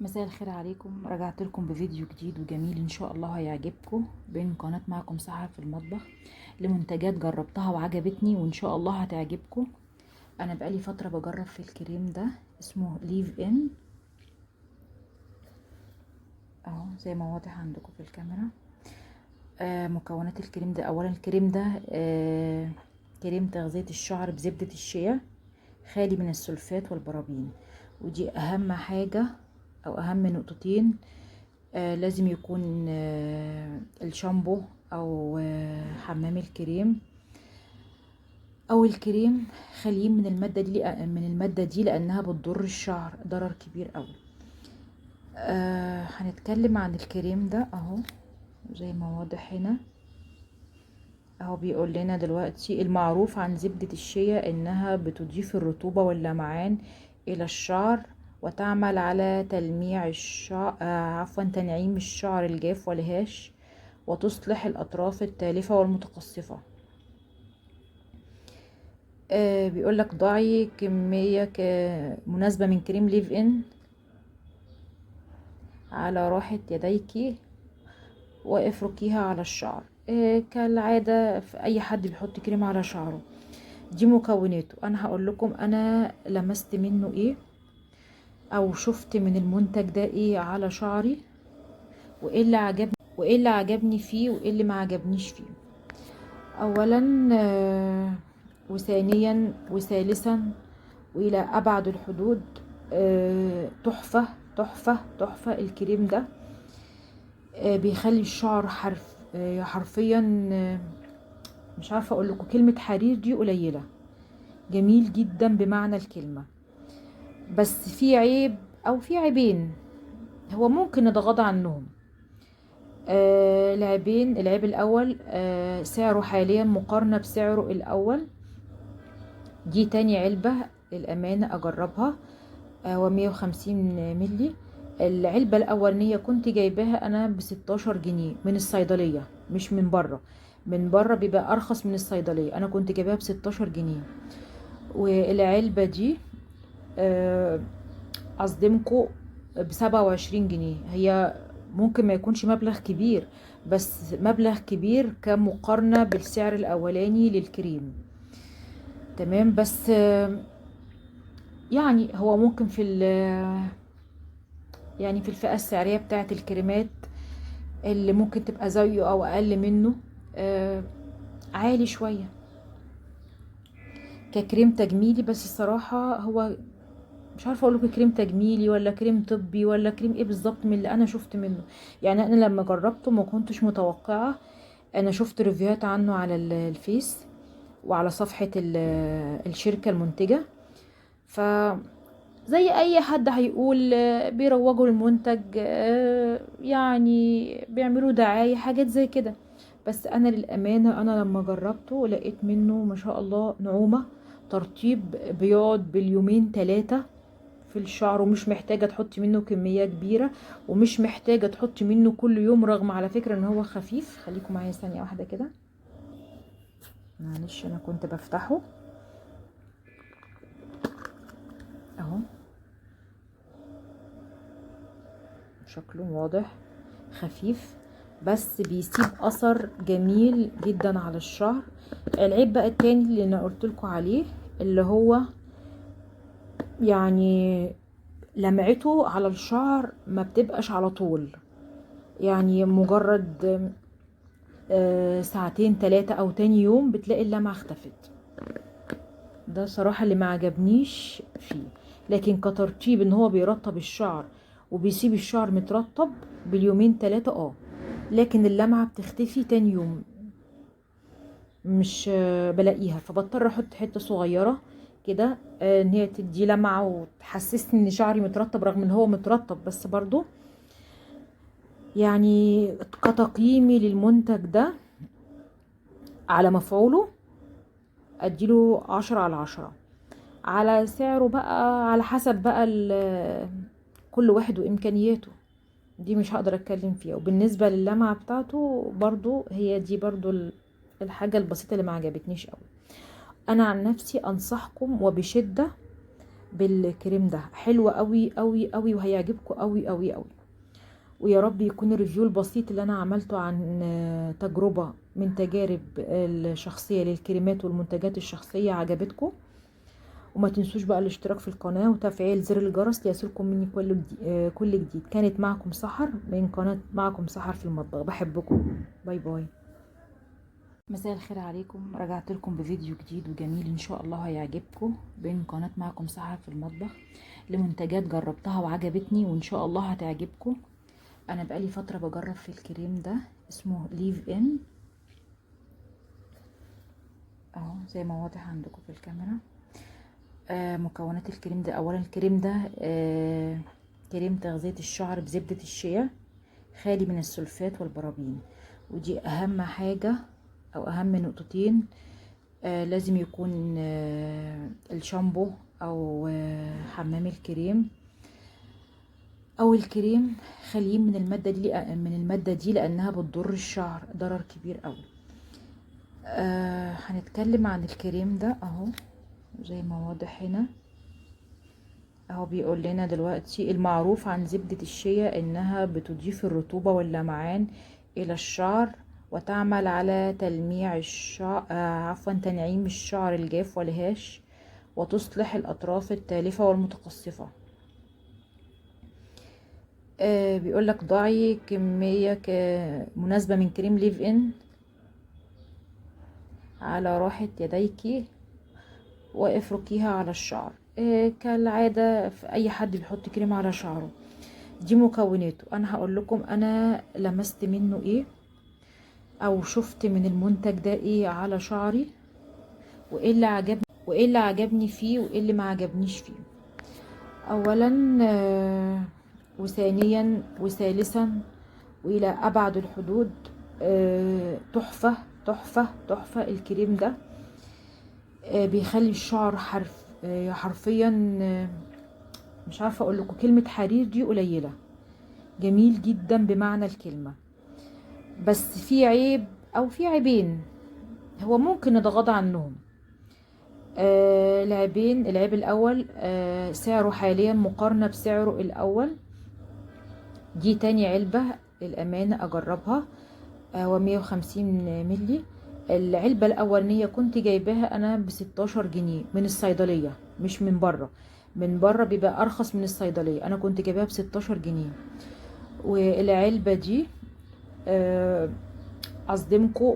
مساء الخير عليكم. رجعت لكم بفيديو جديد وجميل ان شاء الله هيعجبكم من قناة معكم سحر في المطبخ لمنتجات جربتها وعجبتني وان شاء الله هتعجبكم. انا بقالي فترة بجرب في الكريم ده اسمه ليف ان اهو زي ما واضح عندكم في الكاميرا. مكونات الكريم ده، اولا الكريم ده كريم تغذية الشعر بزبدة الشيا خالي من السلفات والبرابين، ودي اهم حاجة او اهم نقطتين. لازم يكون الشامبو او حمام الكريم او الكريم خاليين من المادة دي لانها بتضر الشعر ضرر كبير قوي. هنتكلم عن الكريم ده اهو زي ما واضح هنا اهو. بيقول لنا دلوقتي المعروف عن زبدة الشيا انها بتضيف الرطوبة واللمعان الى الشعر وتعمل على تلميع الشعر تنعيم الشعر الجاف والهاش وتصلح الأطراف التالفة والمتقصفة. بيقولك ضعي كمية مناسبة من كريم ليف ان على راحة يديك وافركيها على الشعر. كالعادة في أي حد بيحط كريم على شعره. دي مكوناته. أنا هقول لكم أنا لمست منه ايه أو شفت من المنتج ده ايه على شعري، وايه اللي عجبني فيه وايه اللي ما عجبنيش فيه. اولا وثانيا وثالثا والى ابعد الحدود، تحفة تحفة تحفة. الكريم ده بيخلي الشعر حرفيا مش عارفة اقول لكم كلمة حرير دي قليلة، جميل جدا بمعنى الكلمة. بس في عيب او في عيبين هو ممكن نتغاضى عنهم. العيب الاول سعره حاليا مقارنة بسعره الاول. دي تاني علبة للأمانة أجربها، و150 ملي. العلبة الأولانية كنت جايباها أنا ب16 جنيه من الصيدلية، مش من بره. من بره بيبقى أرخص من الصيدلية، أنا كنت جايباها ب16 جنيه. والعلبة دي أصدمكم ب27 جنيه. هي ممكن ما يكونش مبلغ كبير، بس مبلغ كبير كمقارنة بالسعر الأولاني للكريم. تمام. بس يعني هو ممكن يعني في الفئة السعرية بتاعة الكريمات اللي ممكن تبقى زيه او اقل منه عالي شوية ككريم تجميلي. بس الصراحة هو مش عارفة اقولك كريم تجميلي ولا كريم طبي ولا كريم ايه بالظبط من اللي انا شفت منه. يعني انا لما جربته ما كنتش متوقعة. انا شفت ريفيوهات عنه على الفيس وعلى صفحة الشركة المنتجة. ف زي اي حد هيقول بيروجوا المنتج، يعني بيعملوا دعاية حاجات زي كده. بس انا للامانة انا لما جربته لقيت منه ما شاء الله نعومة، ترطيب بيقعد باليومين 3 في الشعر، ومش محتاجة تحطي منه كمية كبيرة، ومش محتاجة تحطي منه كل يوم، رغم على فكرة ان هو خفيف. خليكم معايا ثانية واحدة كده، معلش انا كنت بفتحه اهو. شكله واضح خفيف بس بيسيب اثر جميل جدا على الشعر. العيب بقى التاني اللي انا قلتلكوا عليه اللي هو يعني لمعته على الشعر ما بتبقاش على طول، يعني مجرد ساعتين 3 او تاني يوم بتلاقي اللمعة اختفت. ده صراحة اللي ما عجبنيش فيه. لكن كترطيب ان هو بيرطب الشعر وبيسيب الشعر مترطب باليومين 3 لكن اللمعة بتختفي تاني يوم، مش بلاقيها. فبضطر احط حتة صغيرة كده ان هي تدي لمعة وتحسسني ان شعري مترطب، رغم ان هو مترطب. بس برضو يعني كتقييمي للمنتج ده على مفعوله اديله 10/10. على سعره بقى على حسب بقى كل واحد وامكانياته، دي مش هقدر اتكلم فيها. وبالنسبة للمعة بتاعته برضو هي دي برضو الحاجة البسيطة اللي ما عجبتنيش قوي. انا عن نفسي انصحكم وبشدة بالكريم ده. حلوة قوي قوي قوي وهيعجبكم قوي قوي قوي. ويا رب يكون الريفيو البسيط اللي انا عملته عن تجربة من تجارب الشخصية للكريمات والمنتجات الشخصية عجبتكم. وما تنسوش بقى الاشتراك في القناة وتفعيل زر الجرس ليصلكم مني كل جديد. كانت معكم سحر من قناة معكم سحر في المطبخ. بحبكم. باي باي. مساء الخير عليكم. رجعت لكم بفيديو جديد وجميل ان شاء الله هيعجبكم من قناة معكم سحر في المطبخ، لمنتجات جربتها وعجبتني وان شاء الله هتعجبكم. انا بقالي فترة بجرب في الكريم ده اسمه ليف ان اهو زي ما واضح عندكم في الكاميرا. مكونات الكريم ده، اولا الكريم ده كريم تغذية الشعر بزبدة الشيا، خالي من السلفات والبرابين. ودي اهم حاجة او اهم نقطتين. لازم يكون الشامبو او حمام الكريم او الكريم خاليين من المادة دي لانها بتضر الشعر ضرر كبير قوي. هنتكلم عن الكريم ده اهو زي ما واضح هنا اهو. بيقول لنا دلوقتي المعروف عن زبدة الشيا انها بتضيف الرطوبة واللمعان الى الشعر وتعمل على تلميع الشعر تنعيم الشعر الجاف والهاش، وتصلح الاطراف التالفة والمتقصفة. بيقول لك ضعي كمية مناسبة من كريم ليف ان على راحة يديك وافركيها على الشعر. كالعادة في اي حد بيحط كريم على شعره. دي مكوناته. انا هقول لكم انا لمست منه ايه او شفت من المنتج ده ايه على شعري، وايه اللي عجبني فيه وايه اللي ما عجبنيش فيه. اولا وثانيا وثالثا والى ابعد الحدود، تحفة تحفة تحفة. الكريم ده بيخلي الشعر حرفيا مش عارفة اقول لكم كلمة حرير دي قليلة. جميل جدا بمعنى الكلمة. بس في عيب او في عيبين هو ممكن نتغاضى عنهم. العيب الاول سعره حاليا مقارنة بسعره الاول. دي تاني علبة للامانة اجربها، و150 ملي. العلبة الاولانية كنت جايباها انا ب16 جنيه من الصيدلية مش من بره. من بره بيبقى ارخص من الصيدلية، انا كنت جايباها ب16 جنيه. والعلبة دي اصدمكم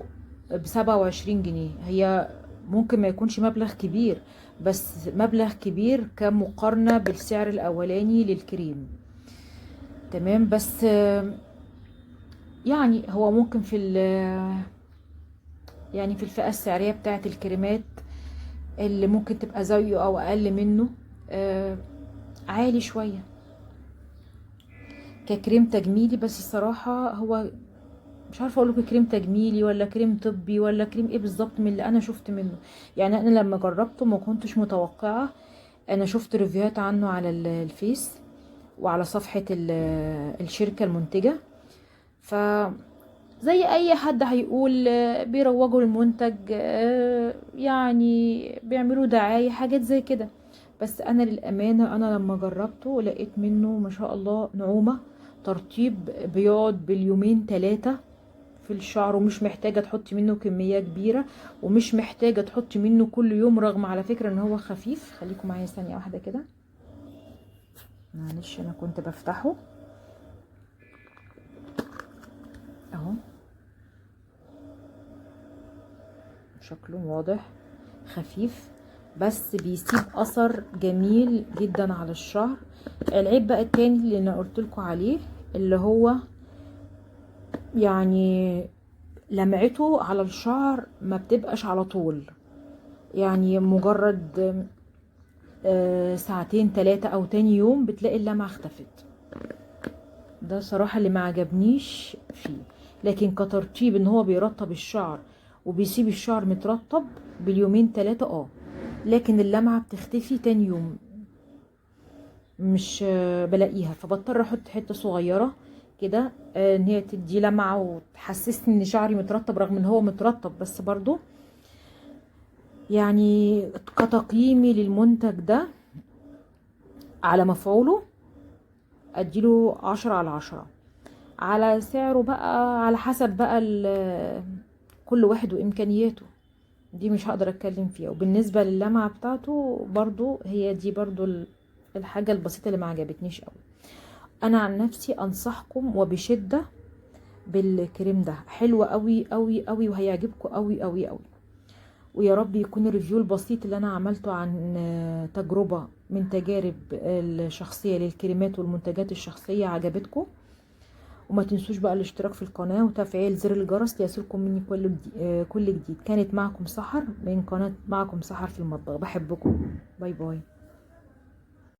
ب27 جنيه. هي ممكن ما يكونش مبلغ كبير، بس مبلغ كبير كمقارنة بالسعر الاولاني للكريم. تمام. بس يعني هو ممكن يعني في الفئة السعرية بتاعت الكريمات اللي ممكن تبقى زيه او اقل منه عالي شوية ككريم تجميلي. بس الصراحة هو مش عارفه اقول لكم كريم تجميلي ولا كريم طبي ولا كريم ايه بالظبط من اللي انا شفت منه. يعني انا لما جربته ما كنتش متوقعه. انا شفت ريفيوهات عنه على الفيس وعلى صفحه الشركه المنتجه. ف زي اي حد هيقول بيروجوا المنتج، يعني بيعملوا دعاية حاجات زي كده. بس انا للامانة انا لما جربته لقيت منه ما شاء الله نعومة، ترطيب بيقعد باليومين 3 في الشعر، ومش محتاجة تحطي منه كمية كبيرة، ومش محتاجة تحطي منه كل يوم، رغم على فكرة ان هو خفيف. خليكم معايا ثانية واحدة كده، معلش انا كنت بفتحه اهو. شكله واضح خفيف بس بيسيب اثر جميل جدا على الشعر. العيب بقى التاني اللي انا قلتلكوا عليه اللي هو يعني لمعته على الشعر ما بتبقاش على طول، يعني مجرد ساعتين 3 او تاني يوم بتلاقي اللمعة اختفت. ده صراحة اللي ما عجبنيش فيه. لكن كترطيب ان هو بيرطب الشعر وبيسيب الشعر مترطب باليومين 3 لكن اللمعة بتختفي تاني يوم، مش بلاقيها. فبضطر احط حتة صغيرة كده ان هي تدي لمعة وتحسسني ان شعري مترطب، رغم ان هو مترطب. بس برضو يعني كتقييمي للمنتج ده على مفعوله اديله 10/10. على سعره بقى على حسب بقى كل واحد وامكانياته، دي مش هقدر اتكلم فيها. وبالنسبة للمعة بتاعته برضو هي دي برضو الحاجة البسيطة اللي ما عجبتنيش قوي. انا عن نفسي انصحكم وبشدة بالكريم ده، حلو قوي قوي قوي وهيعجبكم قوي قوي قوي. ويا رب يكون الريفيو البسيط اللي انا عملته عن تجربة من تجارب الشخصية للكريمات والمنتجات الشخصية عجبتكم. وما تنسوش بقى الاشتراك في القناة وتفعيل زر الجرس ليصلكم مني كل جديد. كانت معكم سحر من قناة معكم سحر في المطبخ. بحبكم، باي باي.